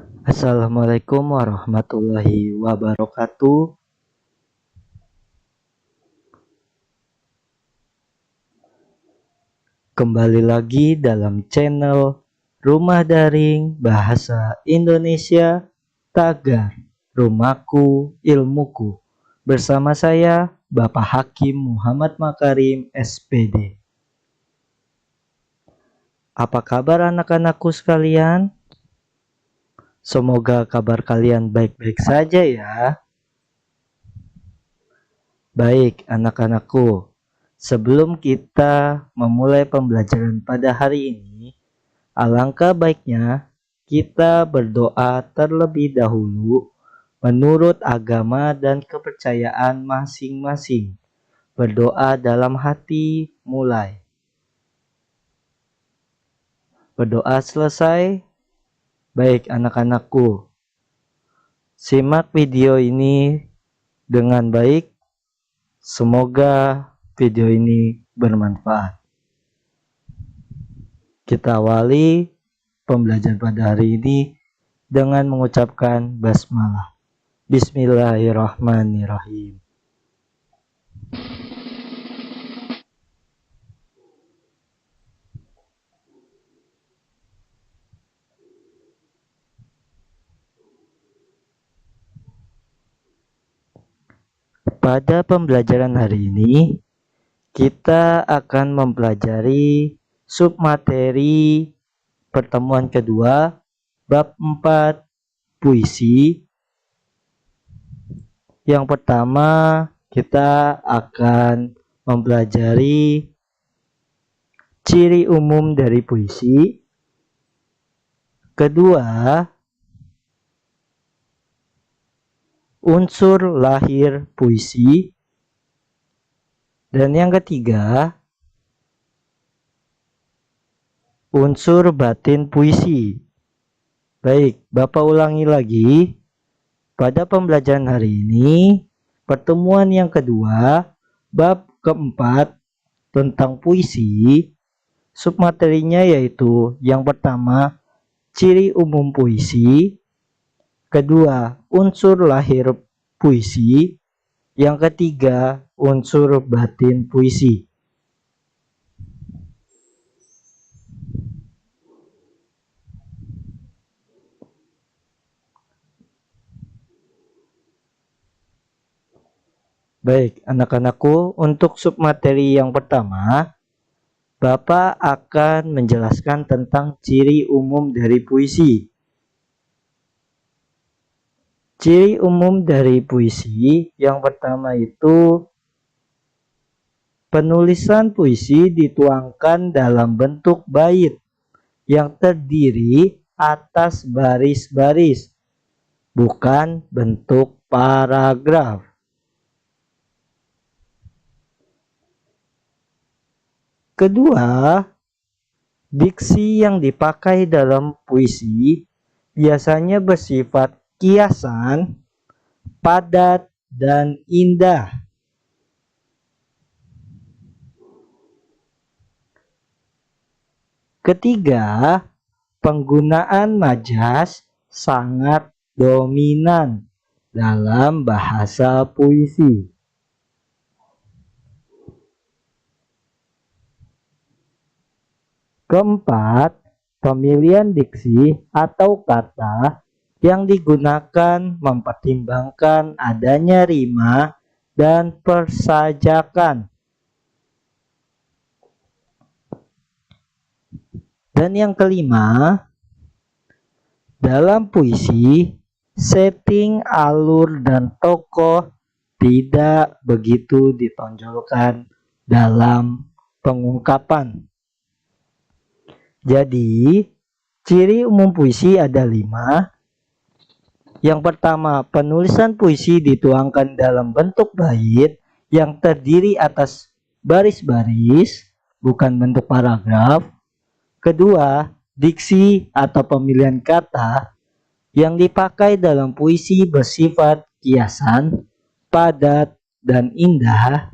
Assalamualaikum warahmatullahi wabarakatuh. Kembali lagi dalam channel Rumah Daring Bahasa Indonesia Tagar Rumahku Ilmuku. Bersama saya Bapak Hakim Muhammad Makarim SPD. Apa kabar anak-anakku sekalian? Semoga kabar kalian baik-baik saja ya. Baik anak-anakku, sebelum kita memulai pembelajaran pada hari ini, alangkah baiknya kita berdoa terlebih dahulu menurut agama dan kepercayaan masing-masing. Berdoa dalam hati mulai. Berdoa selesai. Baik anak-anakku, simak video ini dengan baik. Semoga video ini bermanfaat. Kita awali pembelajaran pada hari ini dengan mengucapkan basmalah. Bismillahirrahmanirrahim. Pada pembelajaran hari ini, kita akan mempelajari submateri pertemuan kedua, bab 4, puisi. Yang pertama, kita akan mempelajari ciri umum dari puisi. Kedua, unsur lahir puisi. Dan yang ketiga, unsur batin puisi. Baik, Bapak ulangi lagi. Pada pembelajaran hari ini, pertemuan yang kedua, bab keempat tentang puisi. Submaterinya yaitu yang pertama, ciri umum puisi. Kedua, unsur lahir puisi. Yang ketiga, unsur batin puisi. Baik, anak-anakku, untuk submateri yang pertama, Bapak akan menjelaskan tentang ciri umum dari puisi. Ciri umum dari puisi yang pertama itu penulisan puisi dituangkan dalam bentuk bait yang terdiri atas baris-baris, bukan bentuk paragraf. Kedua, diksi yang dipakai dalam puisi biasanya bersifat kiasan, padat, dan indah. Ketiga, penggunaan majas sangat dominan dalam bahasa puisi. Keempat, pemilihan diksi atau kata yang digunakan mempertimbangkan adanya rima dan persajakan. Dan yang kelima, dalam puisi, setting, alur, dan tokoh tidak begitu ditonjolkan dalam pengungkapan. Jadi, ciri umum puisi ada 5. Yang pertama, penulisan puisi dituangkan dalam bentuk bait yang terdiri atas baris-baris, bukan bentuk paragraf. Kedua, diksi atau pemilihan kata yang dipakai dalam puisi bersifat kiasan, padat, dan indah.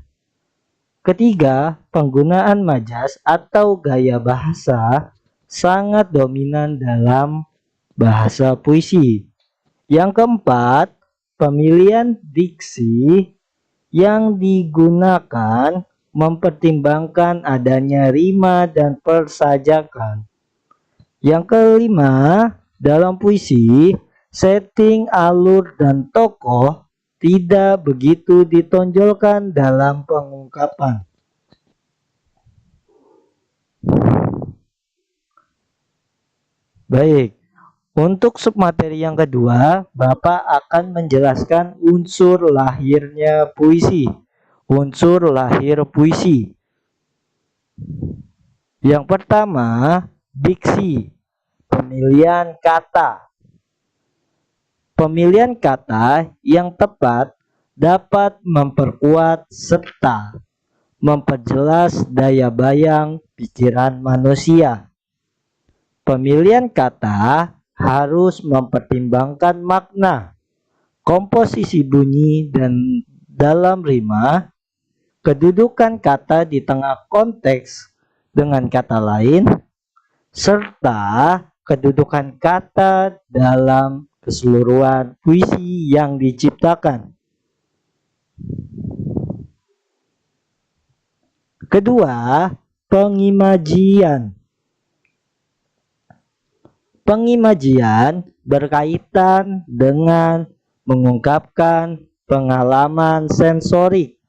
Ketiga, penggunaan majas atau gaya bahasa sangat dominan dalam bahasa puisi. Yang keempat, pemilihan diksi yang digunakan mempertimbangkan adanya rima dan persajakan. Yang kelima, dalam puisi, setting, alur, dan tokoh tidak begitu ditonjolkan dalam pengungkapan. Baik, untuk submateri yang kedua, Bapak akan menjelaskan unsur lahirnya puisi. Unsur lahir puisi. Yang pertama, diksi, pemilihan kata. Pemilihan kata yang tepat dapat memperkuat serta memperjelas daya bayang pikiran manusia. Pemilihan kata harus mempertimbangkan makna, komposisi bunyi dan dalam rima, kedudukan kata di tengah konteks dengan kata lain, serta kedudukan kata dalam keseluruhan puisi yang diciptakan. Kedua, pengimajian. Pengimajian berkaitan dengan mengungkapkan pengalaman sensorik,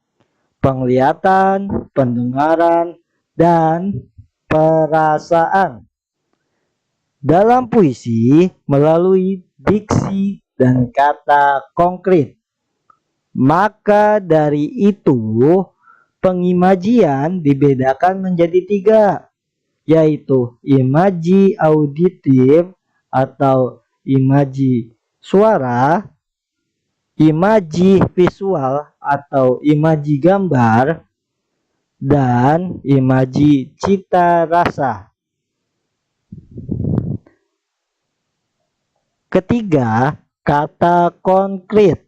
penglihatan, pendengaran, dan perasaan dalam puisi melalui diksi dan kata konkret. Maka dari itu, pengimajian dibedakan menjadi tiga, yaitu imaji auditif atau imaji suara, imaji visual atau imaji gambar, dan imaji cita rasa. Ketiga, kata konkret.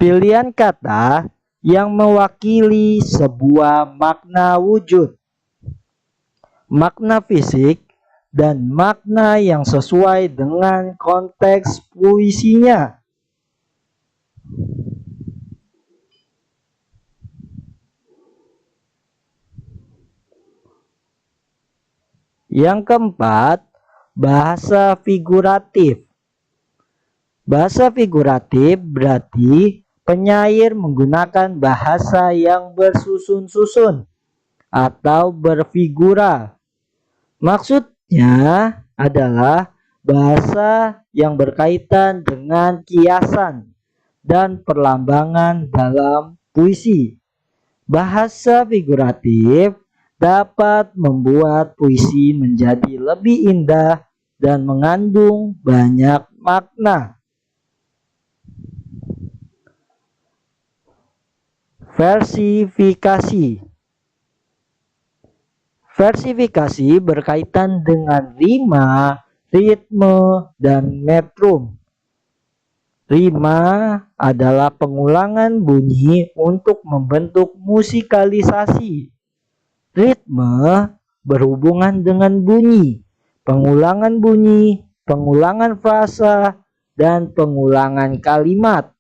Pilihan kata yang mewakili sebuah makna wujud, makna fisik, dan makna yang sesuai dengan konteks puisinya. Yang keempat, bahasa figuratif. Bahasa figuratif berarti penyair menggunakan bahasa yang bersusun-susun atau berfigura. Maksudnya adalah bahasa yang berkaitan dengan kiasan dan perlambangan dalam puisi. Bahasa figuratif dapat membuat puisi menjadi lebih indah dan mengandung banyak makna. Versifikasi. Versifikasi berkaitan dengan rima, ritme, dan metrum. Rima adalah pengulangan bunyi untuk membentuk musikalisasi. Ritme berhubungan dengan bunyi, pengulangan bunyi, pengulangan frasa, dan pengulangan kalimat.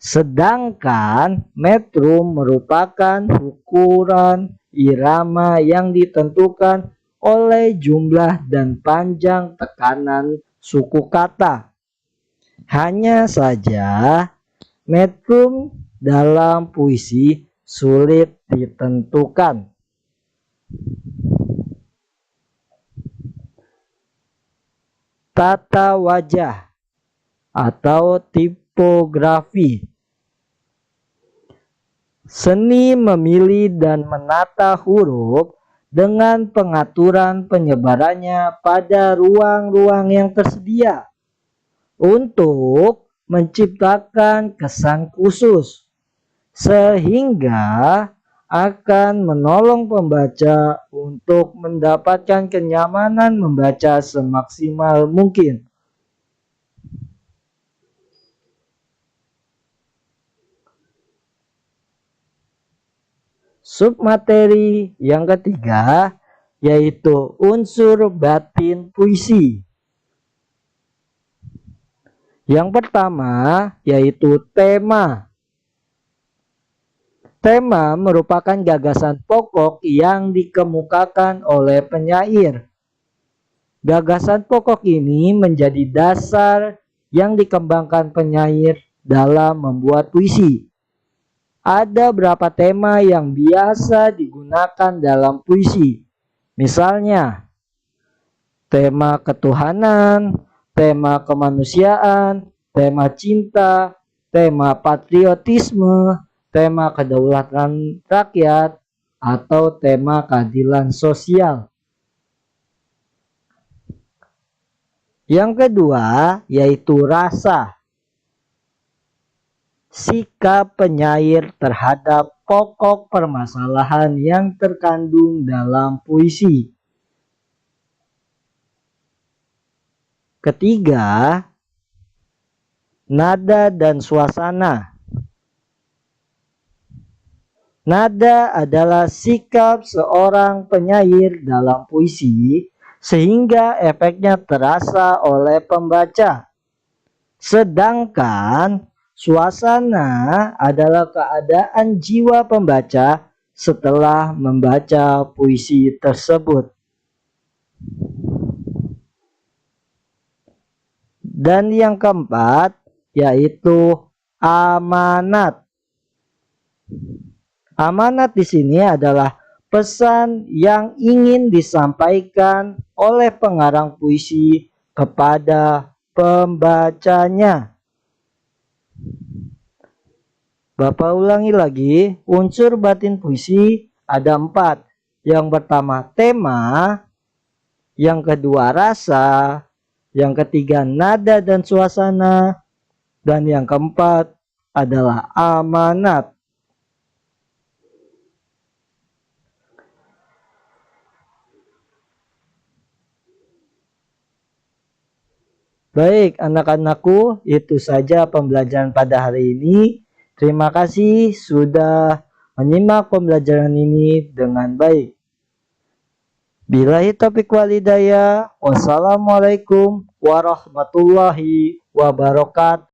Sedangkan metrum merupakan ukuran irama yang ditentukan oleh jumlah dan panjang tekanan suku kata. Hanya saja metrum dalam puisi sulit ditentukan. Tata wajah atau tipografi. Seni memilih dan menata huruf dengan pengaturan penyebarannya pada ruang-ruang yang tersedia untuk menciptakan kesan khusus, sehingga akan menolong pembaca untuk mendapatkan kenyamanan membaca semaksimal mungkin. Submateri yang ketiga, yaitu unsur batin puisi. Yang pertama yaitu tema. Tema merupakan gagasan pokok yang dikemukakan oleh penyair. Gagasan pokok ini menjadi dasar yang dikembangkan penyair dalam membuat puisi. Ada beberapa tema yang biasa digunakan dalam puisi. Misalnya, tema ketuhanan, tema kemanusiaan, tema cinta, tema patriotisme, tema kedaulatan rakyat, atau tema keadilan sosial. Yang kedua yaitu rasa. Sikap penyair terhadap pokok permasalahan yang terkandung dalam puisi. Ketiga, nada dan suasana. Nada adalah sikap seorang penyair dalam puisi sehingga efeknya terasa oleh pembaca. Sedangkan suasana adalah keadaan jiwa pembaca setelah membaca puisi tersebut. Dan yang keempat yaitu amanat. Amanat di sini adalah pesan yang ingin disampaikan oleh pengarang puisi kepada pembacanya. Bapak ulangi lagi, unsur batin puisi ada 4. Yang pertama tema, yang kedua rasa, yang ketiga nada dan suasana, dan yang keempat adalah amanat. Baik anak-anakku, itu saja pembelajaran pada hari ini. Terima kasih sudah menyimak pembelajaran ini dengan baik. Billahi taufiq wal hidayah. Wassalamualaikum warahmatullahi wabarakatuh.